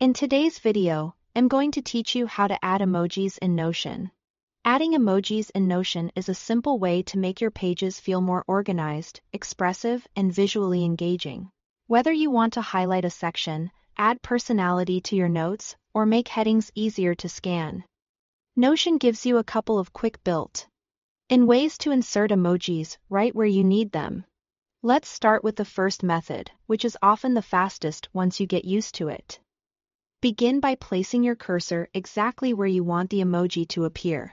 In today's video, I'm going to teach you how to add emojis in Notion. Adding emojis in Notion is a simple way to make your pages feel more organized, expressive, and visually engaging. Whether you want to highlight a section, add personality to your notes, or make headings easier to scan, Notion gives you a couple of quick built-in ways to insert emojis right where you need them. Let's start with the first method, which is often the fastest once you get used to it. Begin by placing your cursor exactly where you want the emoji to appear.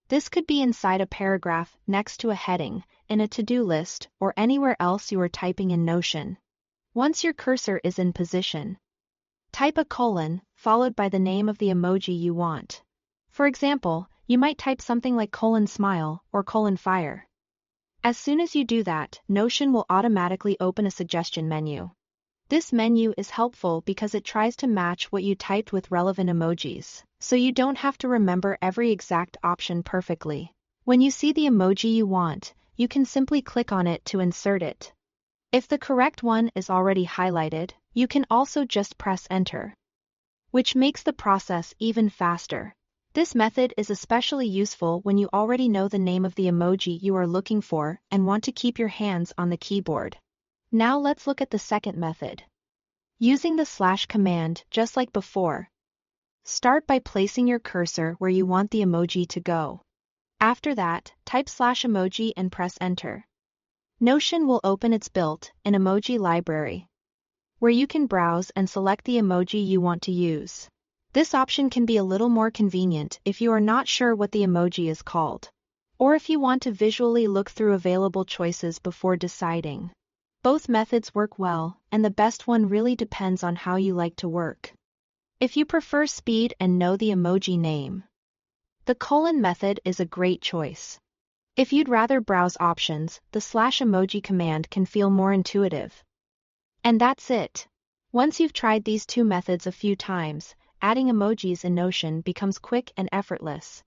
This could be inside a paragraph, next to a heading, in a to-do list, or anywhere else you are typing in Notion. Once your cursor is in position, type a colon, followed by the name of the emoji you want. For example, you might type something like :smile or :fire. As soon as you do that, Notion will automatically open a suggestion menu. This menu is helpful because it tries to match what you typed with relevant emojis, so you don't have to remember every exact option perfectly. When you see the emoji you want, you can simply click on it to insert it. If the correct one is already highlighted, you can also just press Enter, which makes the process even faster. This method is especially useful when you already know the name of the emoji you are looking for and want to keep your hands on the keyboard. Now let's look at the second method. Using the / command just like before. Start by placing your cursor where you want the emoji to go. After that, type /emoji and press Enter. Notion will open its built-in emoji library, where you can browse and select the emoji you want to use. This option can be a little more convenient if you are not sure what the emoji is called, or if you want to visually look through available choices before deciding. Both methods work well, and the best one really depends on how you like to work. If you prefer speed and know the emoji name, the colon method is a great choice. If you'd rather browse options, the /emoji command can feel more intuitive. And that's it. Once you've tried these two methods a few times, adding emojis in Notion becomes quick and effortless.